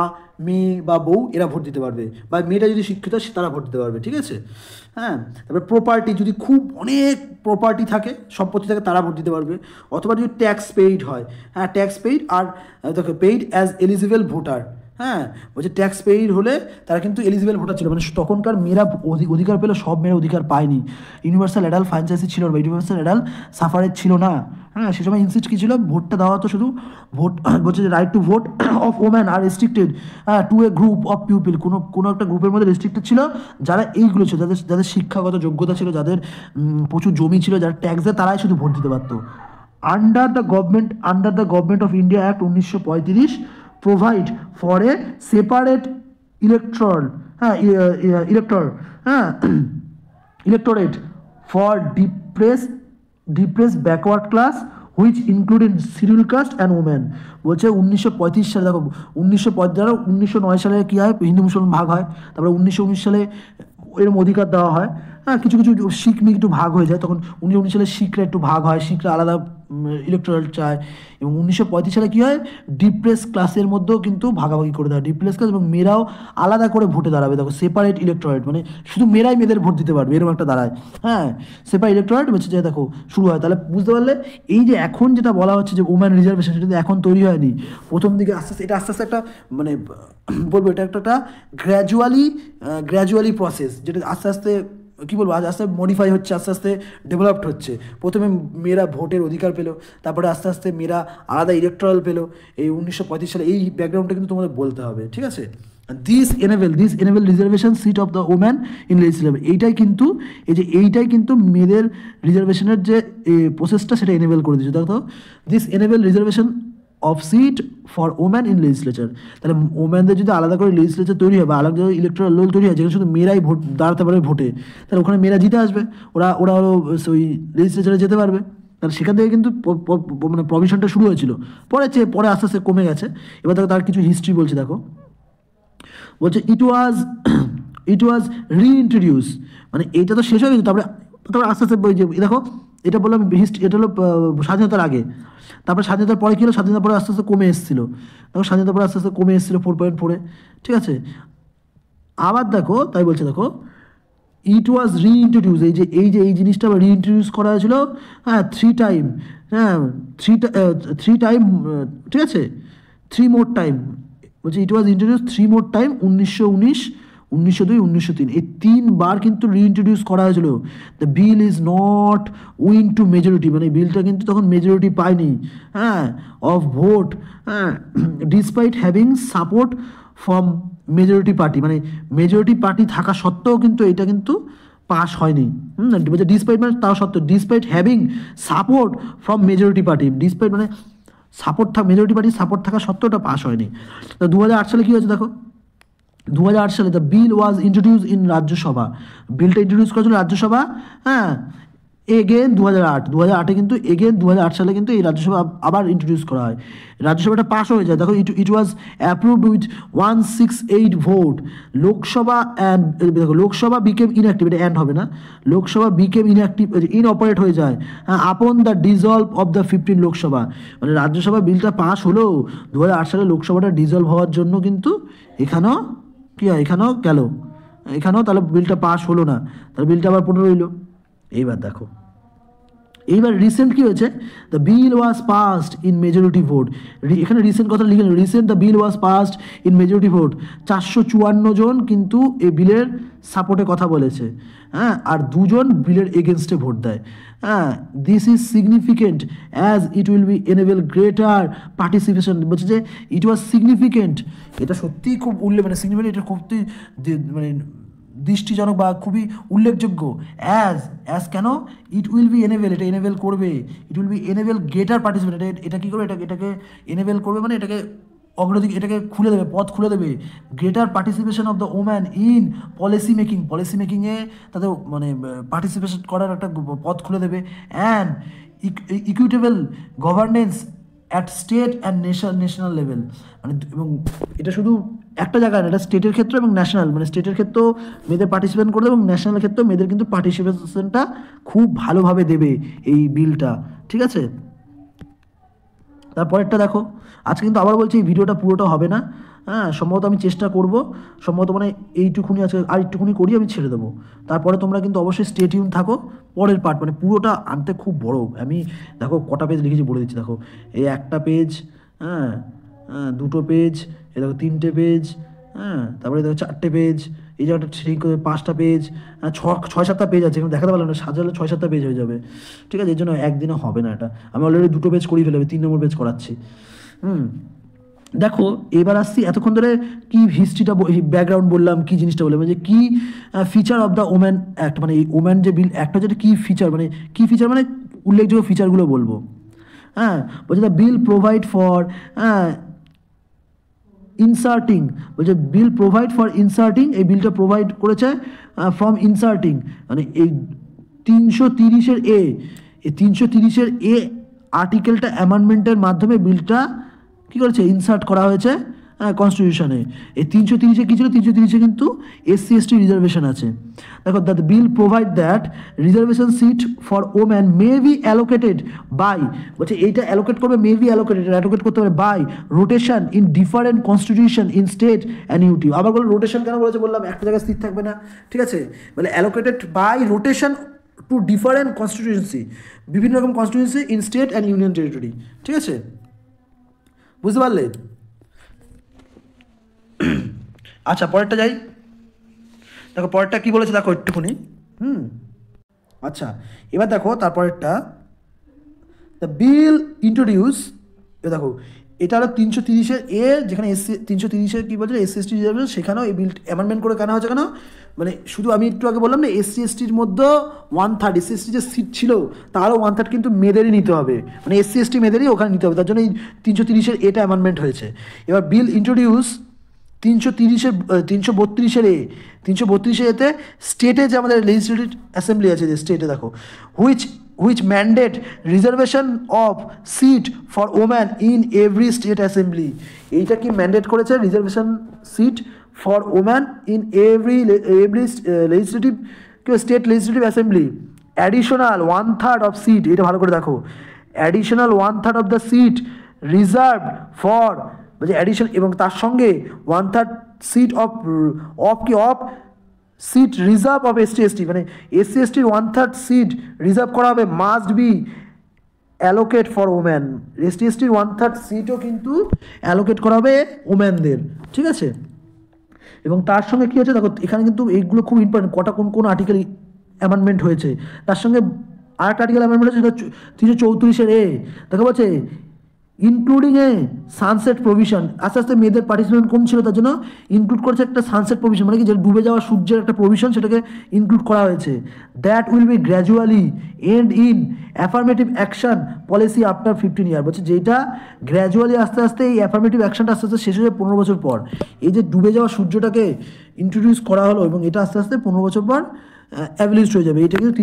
মেয়ে বা বউ এরা ভোট দিতে পারবে, বা মেয়েটা যদি শিক্ষিত সে তারা ভোট দিতে পারবে, ঠিক আছে? হ্যাঁ, তারপরে প্রপার্টি, যদি খুব অনেক প্রপার্টি থাকে, সম্পত্তি থাকে, তারা ভোট দিতে পারবে। অথবা যদি ট্যাক্স পেইড হয়, হ্যাঁ ট্যাক্স পেইড, আর দেখো পেইড অ্যাজ এলিজিবল ভোটার, হ্যাঁ বলছে ট্যাক্স পেইড হলে তারা কিন্তু এলিজিবল ভোটার ছিল, মানে তখনকার মেয়েরা অধিকার পেলে, সব মেয়েরা অধিকার পায়নি। ইউনিভার্সাল অ্যাডাল্ট ফ্র্যাঞ্চাইজি ছিল না, ইউনিভার্সাল অ্যাডাল্ট সাফারেজ ছিল না। হ্যাঁ, সে সময় ইনসিস্ট কী ছিল, ভোটটা দেওয়া হতো শুধু ভোট, বলছে যে right to vote of woman are restricted two a group of people, কোনো একটা গ্রুপের মধ্যে রেস্ট্রিক্টেড ছিল, যারা এইগুলো ছিল, যাদের যাদের শিক্ষাগত যোগ্যতা ছিল, যাদের প্রচুর জমি ছিল, যারা ট্যাক্স দেয়, তারাই শুধু ভোট দিতে পারতো। Under the government of India act 1935 provide for a separate electoral electorate for depressed backward class which included scheduled caste and women। বলছে 1935 সালে, দেখো 1909 সালে কী হয়, হিন্দু মুসলমান ভাগ হয়, তারপরে 1919 সালে এরকম অধিকার দেওয়া হয়। হ্যাঁ, কিছু কিছু শিখ মিখ একটু ভাগ হয়ে যায়, তখন 1919 সালে শিখরা একটু ভাগ হয়, শিখরা আলাদা ইলেকট্রাল চায়। এবং 1935 সালে কী হয়, ডিপ্রেস ক্লাসের মধ্যেও কিন্তু ভাগাভাগি করে দেয়, ডিপ্রেস ক্লাস এবং মেয়েরাও আলাদা করে ভোটে দাঁড়াবে। দেখো সেপারেট ইলেকট্রেট, মানে শুধু মেয়েরাই মেয়েদের ভোট দিতে পারবে, এরকম একটা দাঁড়ায়। হ্যাঁ, সেপারেট ইলেকট্রেট বলছে যে দেখো শুরু হয়। তাহলে বুঝতে পারলে এই যে এখন যেটা বলা হচ্ছে যে ওম্যান রিজার্ভেশন, সেটা এখন তৈরি হয়নি, প্রথম দিকে আস্তে আস্তে, এটা আস্তে আস্তে একটা মানে বলবো এটা একটা গ্র্যাজুয়ালি প্রসেস, যেটা আস্তে আস্তে কী বলবো, আস্তে আস্তে মডিফাই হচ্ছে, আস্তে আস্তে ডেভেলপড হচ্ছে। প্রথমে মেয়েরা ভোটের অধিকার পেলো, তারপরে আস্তে আস্তে মেয়েরা আলাদা ইলেকট্রাল পেলো এই 1935 সালে। এই ব্যাকগ্রাউন্ডটা কিন্তু তোমাদের বলতে হবে, ঠিক আছে? This enable reservation seat of the woman in legislative, এইটাই কিন্তু মেয়েদের রিজার্ভেশনের যে প্রসেসটা, সেটা এনেবল করে দিচ্ছে। দেখো this enable reservation of seat for woman in legislature, তাহলে ওম্যানদের যদি আলাদা করে লেজিসলেচার তৈরি হয় বা আলাদা ইলেকট্রাল রোল তৈরি হয়, যেখানে শুধু মেয়েরাই ভোট দাঁড়াতে পারবে ভোটে, তাহলে ওখানে মেয়েরা জিতে আসবে, ওরা ওই লেজিসলেচারে যেতে পারবে। তাহলে সেখান থেকে কিন্তু মানে প্রভিশনটা শুরু হয়েছিল, পরে আস্তে আস্তে কমে গেছে। এবার দেখো তার কিছু হিস্ট্রি বলছে, দেখো বলছে ইট ওয়াজ রিইন্ট্রোডিউস, মানে এইটা তো শেষ হয়ে গেছে, তারপরে আস্তে আস্তে যে দেখো এটা বললাম হিস্ট্রি, এটা হলো স্বাধীনতার আগে, তারপরে স্বাধীনতার পরে কী হলো, স্বাধীনতার পরে আস্তে আস্তে কমে এসেছিলো, দেখো স্বাধীনতার পরে আস্তে আস্তে কমে এসেছিলো 4.4-এ, ঠিক আছে? আবার দেখো তাই বলছে, দেখো ইট ওয়াজ রিইন্ট্রোডিউস, এই জিনিসটা আবার রিইন্ট্রোডিউস করা হয়েছিল, হ্যাঁ 3 টাইম, হ্যাঁ 3 টাইম, ঠিক আছে 3 মোর টাইম, বলছে ইট ওয়াজ ইন্ট্রোডিউস 3 মোর টাইম, 1919, 1902, 1903, এই 3 বার কিন্তু রিইন্ট্রোডিউস করা হয়েছিল। The bill is not win to majority, মানে বিলটা কিন্তু তখন মেজরিটি পায়নি, হ্যাঁ অফ ভোট, হ্যাঁ despite having support from majority party, মানে মেজরিটি পার্টি থাকা সত্ত্বেও কিন্তু এটা কিন্তু পাস হয়নি। ডিসপাইট মানে তাও সত্ত্বেও, despite having support from majority party, despite মানে মেজরিটি পার্টি সাপোর্ট থাকা সত্ত্বেও এটা পাস হয়নি। তো 2008 সালে কী হয়েছে দেখো, 2008 সালে the bill was introduce in Rajya Sabha, বিলটা ইন্ট্রোডিউস করেছিল রাজ্যসভা, হ্যাঁ এগেন 2008 কিন্তু 2008 সালে কিন্তু এই রাজ্যসভা আবার ইন্ট্রোডিউস করা হয়, রাজ্যসভাটা পাস হয়ে যায়। দেখো it was approved with 168 vote, Lok Sabha and দেখো লোকসভা বিকেম ইনঅ্যাক্টিভ, এটা অ্যান্ড হবে না, লোকসভা বিকেম ইনঅপারেট হয়ে যায় upon the dissolve of the 15 Lok Sabha, মানে রাজ্যসভা বিলটা পাস হলেও 2008 সালে লোকসভাটা ডিজলভ হওয়ার জন্য কিন্তু এখানেও কী হয়, এখানেও তাহলে বিলটা পাস হলো না, তাহলে বিলটা আবার পড়ে রইল। এইবার রিসেন্ট কি হয়েছে, the bill was passed in majority vote, এখানে রিসেন্ট কথা লিখে recent the bill was passed in majority vote, 454 জন কিন্তু এই বিলের সাপোর্টে কথা বলেছে, হ্যাঁ আর 2 জন বিলের এগেনস্টে ভোট দেয়। হ্যাঁ, this is significant as it will B enable greater participation, বলছে যে ইট ওয়াজ সিগনিফিকেন্ট, এটা সত্যিই খুব মানে সিগনিফিকেন্ট, এটা খুব মানে দৃষ্টিজনক বা খুবই উল্লেখযোগ্য। As can, it will be enable, এটা এনেবেল করবে, it will be enable greater participate, এটা কী করবে, এটাকে এনেবেল করবে, মানে এটাকে এটাকে খুলে দেবে, পথ খুলে দেবে, greater participation of the woman in policy মেকিংয়ে তাদের মানে পার্টিসিপেশন করার একটা পথ খুলে দেবে, and equitable governance at state and national level, মানে এবং এটা শুধু একটা জায়গায় না, এটা স্টেটের ক্ষেত্রে এবং ন্যাশনাল, মানে স্টেটের ক্ষেত্রেও মেয়েদের পার্টিসিপেট করবে এবং ন্যাশনালের ক্ষেত্রেও মেয়েদের কিন্তু পার্টিসিপেশনটা খুব ভালোভাবে দেবে এই বিলটা, ঠিক আছে। তারপরেরটা দেখো, আজকে কিন্তু আবার বলছি এই ভিডিওটা পুরোটা হবে না, হ্যাঁ, সম্ভবত আমি চেষ্টা করব, সম্ভবত মানে এইটুকুনি আজকে আর একটুকুনি করি আমি ছেড়ে দেবো। তারপরে তোমরা কিন্তু অবশ্যই স্টে টিউন থাকো পরের পার্ট, মানে পুরোটা আনতে খুব বড়, আমি দেখো কটা পেজ লিখেছি বলে দিচ্ছি, দেখো এই একটা পেজ, হ্যাঁ, দুটো পেজ, এই দেখো তিনটে পেজ, হ্যাঁ, তারপরে দেখো চারটে পেজ, এই জায়গাটা ঠিক করে 5টা পেজ, ছয় সাতটা পেজ আছে, কিন্তু দেখাতে পারলাম না, সাজালে 6-7টা পেজ হয়ে যাবে, ঠিক আছে। এর জন্য একদিনে হবে না এটা, আমি অলরেডি 2টো পেজ করিয়ে ফেলবে, 3 নম্বর পেজ করাচ্ছি। দেখো এবার আসছি, এতক্ষণ ধরে কি হিস্ট্রিটা ব্যাকগ্রাউন্ড বললাম, কি জিনিসটা বললাম, যে কি feature of the woman act, মানে এই ওম্যান যে বিল অ্যাক্টটা যেটা কি ফিচার, মানে কি ফিচার মানে উল্লেখযোগ্য ফিচারগুলো বলবো, হ্যাঁ। বলছে the bill provide for inserting, বলছে বিল প্রোভাইড ফর ইনসার্টিং, এই বিলটা প্রোভাইড করেছে ফ্রম ইনসার্টিং, মানে এই 330-এর এ, এই 330-এর এ আর্টিকেলটা অ্যামেন্ডমেন্টের মাধ্যমে বিলটা কী করেছে, ইনসার্ট করা হয়েছে কনস্টিটিউশনে। এই 330-এ কী ছিল, 330-এ কিন্তু SC/ST রিজার্ভেশন আছে। দেখো the bill provide that reservation seat for woman may be allocated by, বলছে এইটা অ্যালোকেট করবে, মে বি অ্যালোকেট করতে পারে by rotation in different constitution in state and UT. আবার বলো রোটেশন কেন বলেছে, বললাম একটা জায়গায় স্থির থাকবে না, ঠিক আছে, বলে allocated by rotation to different constituency, বিভিন্ন রকম constituency in state and union territory, ঠিক আছে, বুঝতে পারলে। আচ্ছা পরেরটা যাই, দেখো পরেরটা কি বলেছে, দেখো একটুখানি, আচ্ছা এবার দেখো তারপরেরটা, দ্য বিল ইন্ট্রোডিউস, দেখো এটা হলো 330-এর এ, যেখানে 330-এর কী বলছে SC/ST রিজার্ভেশন, সেখানেও এই বিল অ্যামেন্ডমেন্ট করে কেন হয়েছে, কেন মানে শুধু আমি একটু আগে বললাম না SC/STর মধ্যে 1/3 SC/ST যে সিট ছিল তারও 1/3 কিন্তু মেয়েদেরই নিতে হবে, মানে SC/ST মেয়েদেরই ওখানে নিতে হবে, তার জন্য এই 330-এর এটা অ্যামেন্ডমেন্ট হয়েছে। এবার বিল ইন্ট্রোডিউস 332-এর এ, 332-এর এতে স্টেটে যে আমাদের লেজিসলেটিভ অ্যাসেম্বলি আছে, যে স্টেটে দেখো which mandate reservation of seat for women in every state assembly, এইটা কি ম্যান্ডেট করেছে, reservation seat for woman in every legislative state legislative assembly, additional 1/3 of seat, এটা ভালো করে দেখো, additional 1/3 of the seat reserve for, বলছে addition, এবং তার সঙ্গে 1/3 seat of seat reserve of SC/ST, মানে SC/STর 1/3 সিট রিজার্ভ করা হবে, must be allocate for woman, SC/STর 1/3 সিটও কিন্তু অ্যালোকেট করা হবে ওম্যানদের, ঠিক আছে। এবং তার সঙ্গে কী হচ্ছে দেখো, এখানে কিন্তু এইগুলো খুব ইম্পর্টেন্ট, কটা কোন আর্টিকেল অ্যামেন্ডমেন্ট হয়েছে, তার সঙ্গে আর একটা আর্টিকেল অ্যামেন্ডমেন্ট হয়েছে 334-এর এ, দেখো বলছে ইনক্লুডিং এ সানসেট প্রভিশন, আস্তে আস্তে মেয়েদের পার্টিসিপেশন কম ছিল, তার জন্য ইনক্লুড করেছে একটা সানসেট প্রভিশন, মানে কি যে ডুবে যাওয়া সূর্যের একটা প্রভিশন, সেটাকে ইনক্লুড করা হয়েছে। That will be gradually end in affirmative action policy after 15 year, বলছে যেটা গ্র্যাজুয়ালি আস্তে আস্তে এই অ্যাফার্মেটিভ অ্যাকশনটা আস্তে আস্তে শেষ হয়ে 15 বছর পর, এই যে ডুবে যাওয়া সূর্যটাকে ইন্ট্রোডিউস করা হলো এবং এটা আস্তে আস্তে 15 বছর পর অ্যাভলিস্ট হয়ে যাবে। এটা কিন্তু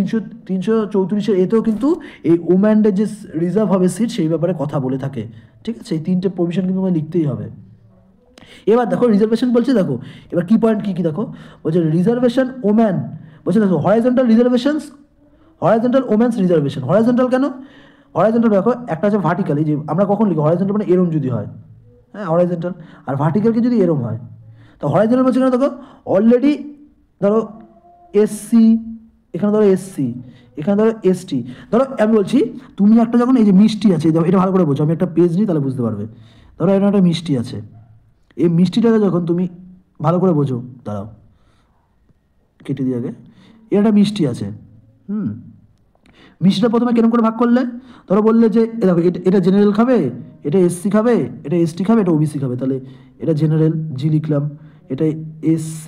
334-এর এতেও কিন্তু এই ওম্যানদের যে রিজার্ভ হবে সিট, সেই ব্যাপারে কথা বলে থাকে, ঠিক আছে। এই 3টে প্রভিশন কিন্তু আমাদের লিখতেই হবে। এবার দেখো রিজার্ভেশন বলছে, দেখো এবার কি পয়েন্ট কী দেখো, বলছে রিজার্ভেশন ওম্যান, বলছে দেখো horizontal reservations, horizontal woman's reservation, horizontal কেন, হরাইজন্টাল দেখো একটা আছে ভার্টিক্যাল, এই যে আমরা কখন লিখি হরাইজন্টাল মানে এরম যদি হয়, হ্যাঁ হরাইজন্টাল, আর ভার্টিক্যালকে যদি এরম হয়, তো হরাইজন্টাল বলছে কেন, দেখো অলরেডি ধরো SC, এখানে ধরো SC, এখানে ধরো ST, ধরো আমি বলছি তুমি একটা যখন এই যে মিষ্টি আছে, এটা ভালো করে বোঝো, আমি একটা পেজ নিই তাহলে বুঝতে পারবে, ধরো এখানে একটা মিষ্টি আছে, এই মিষ্টিটাকে যখন তুমি ভালো করে বোঝো, দাঁড়াও কেটে দিয়ে আগে, এর একটা মিষ্টি আছে, মিষ্টিটা প্রথমে কেরম করে ভাগ করলে, ধরো বললে যে দেখো এটা জেনারেল খাবে, এটা SC খাবে, এটা ST খাবে, এটা OBC খাবে, তাহলে এটা জেনারেল জি লিখলাম, এটা SC,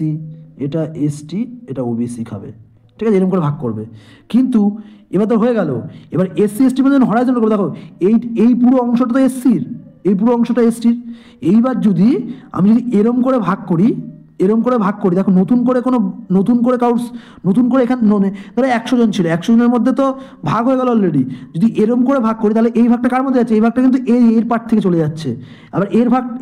এটা ST, এটা OBC খাবে, ঠিক আছে, এরকম করে ভাগ করবে। কিন্তু এবার তো হয়ে গেল, এবার SC/ST মানে হরাইজন্টাল করবে, দেখো এই পুরো অংশটা তো SCর, এই পুরো অংশটা STর, এইবার যদি আমি যদি এরম করে ভাগ করি, এরম করে ভাগ করি, দেখো নতুন করে নতুন করে এখানে ধরো 100 জন ছিল, 100 জনের মধ্যে তো ভাগ হয়ে গেল অলরেডি। যদি এরম করে ভাগ করি তাহলে এই ভাগটা কার মধ্যে যাচ্ছে, এই ভাগটা কিন্তু এর পার্ট থেকে চলে যাচ্ছে। আবার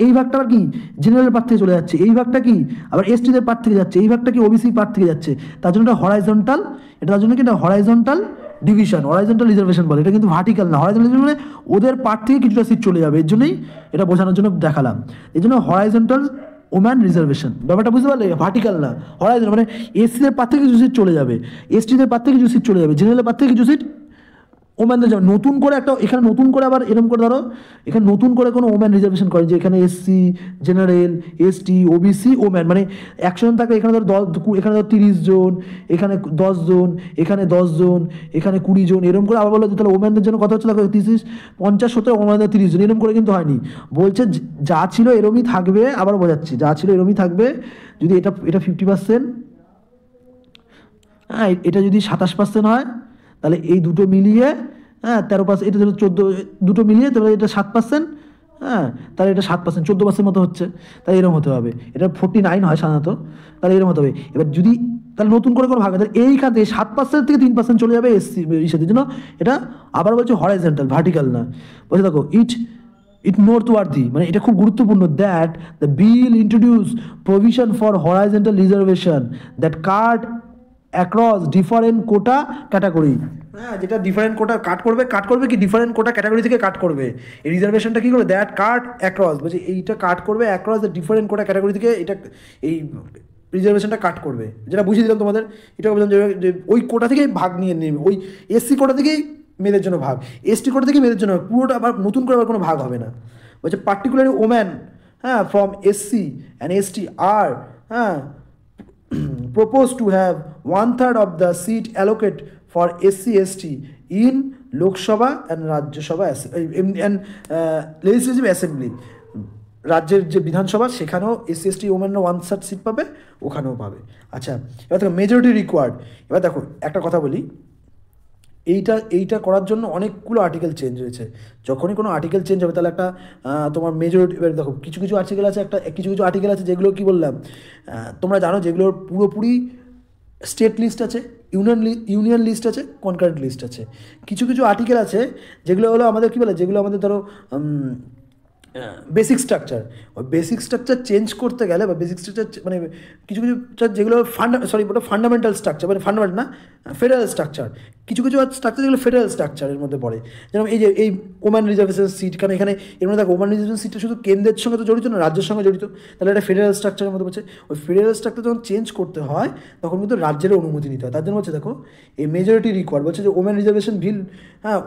এই ভাগটা আবার কি জেনারেল পার্ট থেকে চলে যাচ্ছে, এই ভাগটা কি আবার এসটিদের পার্ট থেকে যাচ্ছে, এই ভাগটা কি ওবিসি পার্ট থেকে যাচ্ছে। তার জন্য এটা হরাইজন্টাল, তার জন্য কি এটা হরাইজন্টাল ডিভিশন, হরাইজন্টাল রিজার্ভেশন বলে। এটা কিন্তু ভার্টিক্যাল না, হরাইজন্টাল রিজার্ভেশন মানে ওদের পার্ট থেকে কিছুটা সিট চলে যাবে, এর জন্যই এটা বোঝানোর জন্য দেখালাম। এই জন্য হরাইজন্টাল ওম্যান রিজার্ভেশন, ব্যাপারটা বুঝতে পারলে, ভার্টিক্যাল না হরাইজন্টাল, মানে এসসিদের পার থেকে কিছু সিট চলে যাবে, এসটিদের পার থেকে কিছু সিট চলে যাবে, জেনারেলের পার থেকে কিছু সিট ওম্যানদের যাবে। নতুন করে একটা এখানে নতুন করে আবার এরকম করে ধরো এখানে নতুন করে কোনো ওম্যান রিজার্ভেশন করে, যে এখানে SC, general, ST, OBC, woman, মানে 100 জন থাকলে এখানে ধরো এখানে ধরো 30 জন, এখানে 10 জন, এখানে 10 জন, এখানে 20 জন, এরকম করে আবার বলো তাহলে ওম্যানদের জন্য কত হচ্ছে, 30, 50, 70, ওম্যানদের 30 জন, এরকম করে কিন্তু হয়নি। বলছে যা ছিল এরমই থাকবে, আবার বোঝাচ্ছি, যা ছিল এরমই থাকবে। যদি এটা 50%, হ্যাঁ এটা যদি 27% হয় তাহলে এই দুটো মিলিয়ে, হ্যাঁ 13%, এটা ধরো 14, দুটো মিলিয়ে তাহলে এটা 7%, হ্যাঁ তাহলে এটা 7%, 14% মতো হচ্ছে, তাহলে এরকম হতে হবে। এটা 49 হয় সাধারণত, তাহলে এরকম হতে হবে। এবার যদি তাহলে নতুন করে কোনো ভাগ হয়, তাহলে এইখান থেকে 7% থেকে 3% চলে যাবে এসসি ইসের জন্য। এটা আবার বলছে হরাইজন্টাল, ভার্টিক্যাল না। বলছে দেখো ইট নোটওয়ার্দি, মানে এটা খুব গুরুত্বপূর্ণ, that the bill introduce provision for horizontal reservation that cut across different quota category. হ্যাঁ, যেটা ডিফারেন্ট কোটা কাট করবে কি ডিফারেন্ট কোটা ক্যাটাগরি থেকে কাট করবে। এই রিজার্ভেশনটা কী করবে, দ্যাট কাট অ্যাক্রস, বলছে এইটা কাট করবে across the different quota category থেকে, এটা এই রিজার্ভেশনটা কাট করবে। যেটা বুঝিয়ে দিলাম তোমাদের, এটা বললাম যে ওই কোটা থেকেই ভাগ নিয়ে নেবে, ওই এসসি কোটা থেকেই মেয়েদের জন্য ভাগ, এসটি কোটা থেকে মেয়েদের জন্য পুরোটা, আবার নতুন করে আবার কোনো ভাগ হবে না। বলছে পার্টিকুলারলি ওম্যান, হ্যাঁ ফ্রম এসসি অ্যান্ড এসটি আর, হ্যাঁ proposed to have 1/3 of the seat allocate for SC/ST in Lok Sabha and Rajya Sabha and Legislative Assembly. রাজ্যের যে বিধানসভা সেখানেও SC/ST ওমেনরা 1/3 সিট পাবে, ওখানেও পাবে। আচ্ছা, এবার দেখো মেজরিটি রিকোয়ার্ড। এবার দেখো একটা কথা বলি, এইটা করার জন্য অনেকগুলো আর্টিকেল চেঞ্জ হয়েছে। যখনই কোনো আর্টিকেল চেঞ্জ হবে তাহলে একটা তোমার মেজরিটি, এবার দেখো কিছু আর্টিকেল আছে, কিছু আর্টিকেল আছে যেগুলো কি বললাম তোমরা জানো, যেগুলোর পুরোপুরি স্টেট লিস্ট আছে, ইউনিয়ন লিস্ট আছে, কনকারেন্ট লিস্ট আছে। কিছু আর্টিকেল আছে যেগুলো হলো আমাদের কী বলে, যেগুলো আমাদের ধরো বেসিক স্ট্রাকচার। ওই বেসিক স্ট্রাকচার চেঞ্জ করতে গেলে, বা বেসিক স্ট্রাকচার মানে কিছু যেগুলো ফান্ডামেন্টাল স্ট্রাকচার, মানে ফান্ডামেন্টাল না, ফেডারেল স্ট্রাকচার। কিছু স্ট্রাকচার যেগুলো ফেডারেল স্ট্রাকচারের মধ্যে পড়ে, যেমন এই ওম্যান রিজার্ভেশন সিট, কারণ এখানে এর মধ্যে দেখো ওম্যান রিজার্ভেশন সিটটা শুধু কেন্দ্রের সঙ্গে তো জড়িত না, রাজ্যের সঙ্গে জড়িত, তাহলে এটা ফেডারেল স্ট্রাকচারের মধ্যে পড়ছে। ওই ফেডারেল স্ট্রাকচার যখন চেঞ্জ করতে হয় তখন কিন্তু রাজ্যের অনুমতি নিতে হয়। তার জন্য বলছে দেখো এই মেজরিটি রিকোয়ার্ড, বলছে যে ওম্যান রিজার্ভেশন বিল, হ্যাঁ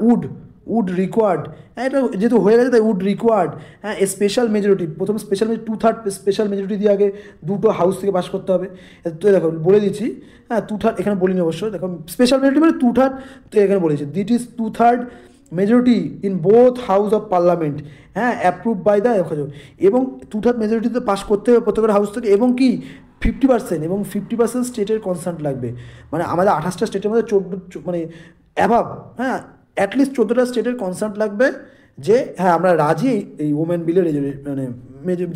উড রিকোয়ার্ড, হ্যাঁ এটা যেহেতু হয়ে গেছে তাই উড রিকোয়ার্ড, হ্যাঁ এ স্পেশাল মেজরিটি, প্রথম স্পেশাল 2/3 স্পেশাল মেজরিটি দিয়ে আগে দুটো হাউস থেকে পাস করতে হবে। তো দেখো বলে দিচ্ছি, হ্যাঁ 2/3 এখানে বলিনি অবশ্য, দেখো স্পেশাল মেজরিটি মানে 2/3, তো এখানে বলেছি that is 2/3 majority in both house of parliament, হ্যাঁ অ্যাপ্রুভ বাই দ্য, এবং 2/3 মেজরিটিতে পাস করতে হবে প্রত্যেকের হাউস থেকে, এবং কি 50% এবং 50% স্টেটের কনসার্ট লাগবে। মানে আমাদের 28টা স্টেটের মধ্যে 14 মানে অ্যাভাব, হ্যাঁ অ্যাটলিস্ট 14টা স্টেটের কনসার্ট লাগবে যে হ্যাঁ আমরা রাজি এই ওমেন বিলের মানে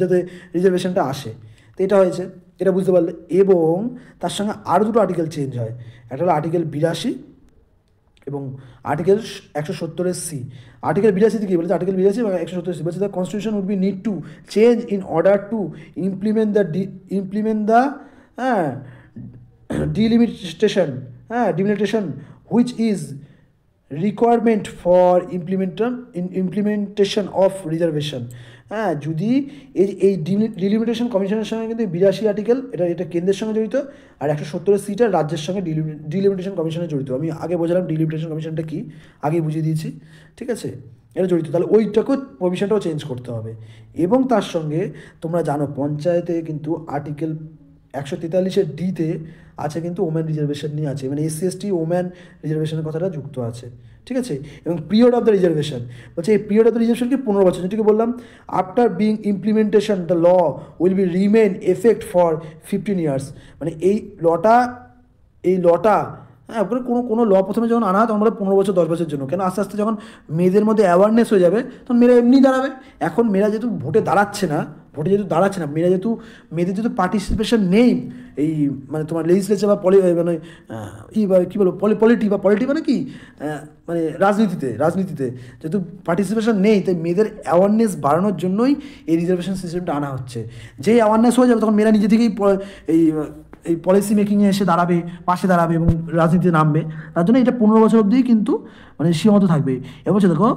যাতে রিজার্ভেশনটা আসে। তো এটা হয়েছে, এটা বুঝতে পারলে। এবং তার সঙ্গে আরও দুটো আর্টিকেল চেঞ্জ হয়, একটা হলো আর্টিকেল 82 এবং আর্টিকেল 170C। আর্টিকেল 82 কী বলেছে, আর্টিকেল 82 এবং 170C বলছে the constitution would be need to change in order to implement the হ্যাঁ delimitation which is requirement for implementation of reservation. হ্যাঁ যদি এই ডিলিমিটেশন কমিশনের সঙ্গে কিন্তু 82 আর্টিকেল, এটা কেন্দ্রের সঙ্গে জড়িত, আর 170C রাজ্যের সঙ্গে ডিলিমিটেশন কমিশনে জড়িত। আমি আগে বোঝালাম ডিলিমিটেশন কমিশনটা কি, আগেই বুঝিয়ে দিয়েছি, ঠিক আছে, এটা জড়িত। তাহলে ওইটাকেও প্রভিশনটাও চেঞ্জ করতে হবে। এবং তার সঙ্গে তোমরা জানো পঞ্চায়েতে কিন্তু আর্টিকেল 143D আছে কিন্তু ওম্যান রিজার্ভেশন নিয়ে আছে, মানে SC/ST ওম্যান রিজার্ভেশনের কথাটা যুক্ত আছে, ঠিক আছে। এবং পিরিয়ড অফ দ্য রিজার্ভেশন বলছে, এই পিরিয়ড অফ দ্য রিজার্ভেশন কি 15 বছর, যেটিকে বললাম after being implementation the law will be remain effect for 15 years. মানে এই লটা হ্যাঁ কোনো ল প্রথমে যখন আনা হয় তখন বলে 15 বছর 10 বছরের জন্য, কেন আস্তে আস্তে যখন মেয়েদের মধ্যে অ্যাওয়ারনেস হয়ে যাবে তখন মেয়েরা এমনি দাঁড়াবে। এখন মেয়েরা যেহেতু ভোটে দাঁড়াচ্ছে না, ভোটে যেহেতু দাঁড়াচ্ছে না, মেয়েদের যেহেতু পার্টিসিপেশন নেই এই মানে তোমার লেজিসলেচার বা মানে কী বলবো পলিটি মানে কি মানে রাজনীতিতে যেহেতু পার্টিসিপেশন নেই, তাই মেয়েদের অ্যাওয়ারনেস বাড়ানোর জন্যই এই রিজার্ভেশন সিস্টেমটা আনা হচ্ছে। যেই অ্যাওয়ারনেস হয়ে যাবে তখন মেয়েরা নিজে থেকেই এই পলিসি মেকিংয়ে এসে দাঁড়াবে, পাশে দাঁড়াবে এবং রাজনীতিতে নামবে। তার জন্য এটা 15 বছর অবধি কিন্তু মানে সীমাবদ্ধ থাকবে। এবং দেখো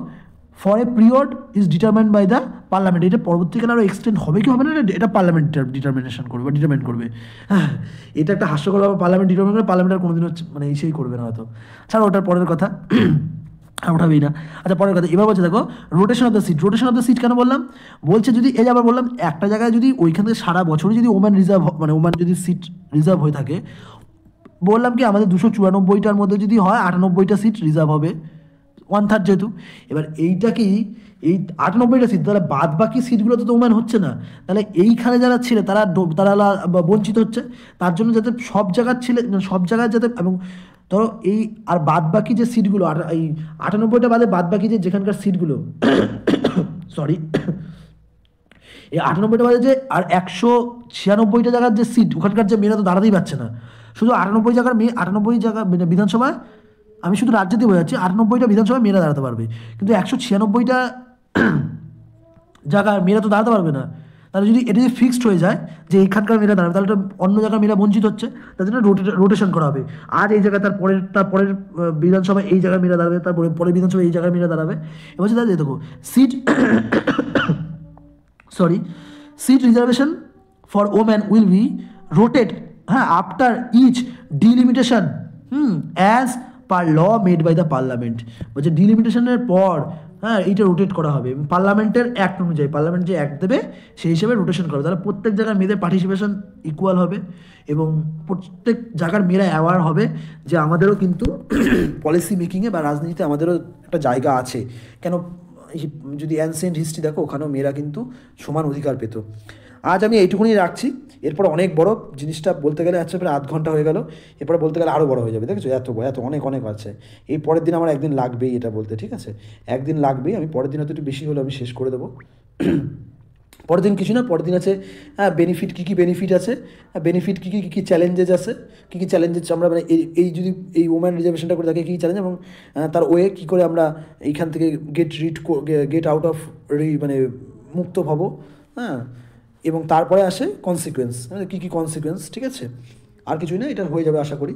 for a period is determined by the parliament. এটা পরবর্তীকালে আরও এক্সটেন্ড হবে কি হবে না এটা পার্লামেন্ট ডিটারমিনেশন করবে বা ডিটারমাইন করবে। হ্যাঁ, এটা একটা হাস্যকর ব্যাপার, পার্লামেন্ট ডিটারমাইন করে, পার্লামেন্ট আর কোনোদিনও মানে সেই করবে না হয়তো। ছাড়া ওটার পরের কথা, ওঠাবেই না। আচ্ছা, পরের কথা এবার বলছে দেখো রোটেশন অফ দ্য সিট কেন বললাম, বলছে যদি এই যে আবার বললাম একটা জায়গায় যদি ওইখান থেকে সারা বছরই যদি ওম্যান যদি সিট রিজার্ভ হয়ে থাকে, বললাম কি আমাদের 294টার মধ্যে যদি হয় 98টা সিট রিজার্ভ হবে, 1/3 যেহেতু। এবার এইটা কি এই 98টা সিট, তাহলে বাদ বাকি সিটগুলো তো ওম্যান হচ্ছে না, তাহলে এইখানে যারা ছেলে তারা বঞ্চিত হচ্ছে। তার জন্য যাতে সব জায়গায় যাতে, এবং ধরো এই আর বাদ বাকি যে সিটগুলো এই 98টা বাদে বাদ বাকি যেখানকার সিটগুলো সরি এই 98টা বাদে যে আর 196টা জায়গার যে সিট, ওখানকার যে মেয়েরা তো দাঁড়াতেই পারছে না। শুধু 98 জায়গার মেয়ে, 98 জায়গা বিধানসভায়, আমি শুধু রাজ্যেতে বোঝাচ্ছি, 98টা বিধানসভায় মেয়েরা দাঁড়াতে পারবে, কিন্তু 196টা জায়গার মেয়েরা তো দাঁড়াতে পারবে না। তাহলে যদি এটা যদি ফিক্সড হয়ে যায় যে এখানকার মেয়েরা দাঁড়াবে, তাহলে অন্য জায়গার মেয়েরা বঞ্চিত হচ্ছে। তার জন্য রোটেশন করা হবে। আজ এই জায়গায় তার পরের বিধানসভায় এই জায়গায় মেয়েরা দাঁড়াবে, তারপরে পরের বিধানসভায় এই জায়গায় মেয়েরা দাঁড়াবে। এবার হচ্ছে তাহলে দেখো seat reservation for woman will be rotated, হ্যাঁ, after each delimitation as per law made by the parliament. বলছে ডিলিমিটেশনের পর, হ্যাঁ, এইটা রোটেট করা হবে পার্লামেন্টের অ্যাক্ট অনুযায়ী। পার্লামেন্ট যে অ্যাক্ট দেবে সেই হিসেবে রোটেশন করা হবে। তাহলে প্রত্যেক জায়গায় মেয়েদের পার্টিসিপেশন ইকুয়াল হবে এবং প্রত্যেক জায়গার মেয়েরা অ্যাওয়ার হবে যে আমাদেরও কিন্তু পলিসি মেকিংয়ে বা রাজনীতিতে আমাদেরও একটা জায়গা আছে। কেন যদি অ্যানসিয়েন্ট হিস্ট্রি দেখো, ওখানেও মেয়েরা কিন্তু সমান অধিকার পেত। আজ আমি এইটুকুনি রাখছি, এরপর অনেক বড় জিনিসটা বলতে গেলে আচ্ছা প্রায় 0.5 ঘন্টা হয়ে গেল, এরপরে বলতে গেলে আরও বড় হয়ে যাবে। দেখেছো এত অনেক আছে। এই পরের দিন আমার একদিন লাগবেই এটা বলতে, ঠিক আছে, একদিন লাগবেই। আমি পরের দিন হয়তো একটু বেশি হলে আমি শেষ করে দেবো। পরের দিন কিছু না, পরের দিন আছে বেনিফিট, কী কী বেনিফিট আছে, বেনিফিট কী চ্যালেঞ্জেস আছে, কী চ্যালেঞ্জেস আমরা মানে এই যদি এই ওম্যান রিজার্ভেশনটা করে থাকে কী চ্যালেঞ্জ, এবং তার ওয়ে কী করে আমরা এইখান থেকে গেট আউট অফ মানে মুক্ত হব, হ্যাঁ, এবং তারপরে আসে কনসিকুয়েন্স, কী কনসিকুয়েন্স, ঠিক আছে। আর কিছুই না, এটা হয়ে যাবে আশা করি।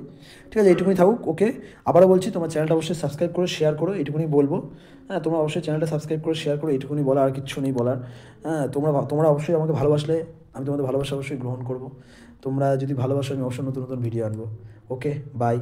ঠিক আছে, এইটুকুনি থাকুক। ওকে, আবারও বলছি তোমার চ্যানেলটা অবশ্যই সাবস্ক্রাইব করো, শেয়ার করো, এইটুকুনি বলবো। হ্যাঁ, তোমরা অবশ্যই চ্যানেলটা সাবস্ক্রাইব করো, শেয়ার করো, এইটুকুনি বলা, আর কিচ্ছু নেই বলার। হ্যাঁ, তোমরা অবশ্যই আমাকে ভালোবাসলে আমি তোমাদের ভালোবাসা অবশ্যই গ্রহণ করবো। তোমরা যদি ভালোবাসো আমি অবশ্যই নতুন ভিডিও আনবো। ওকে, বাই।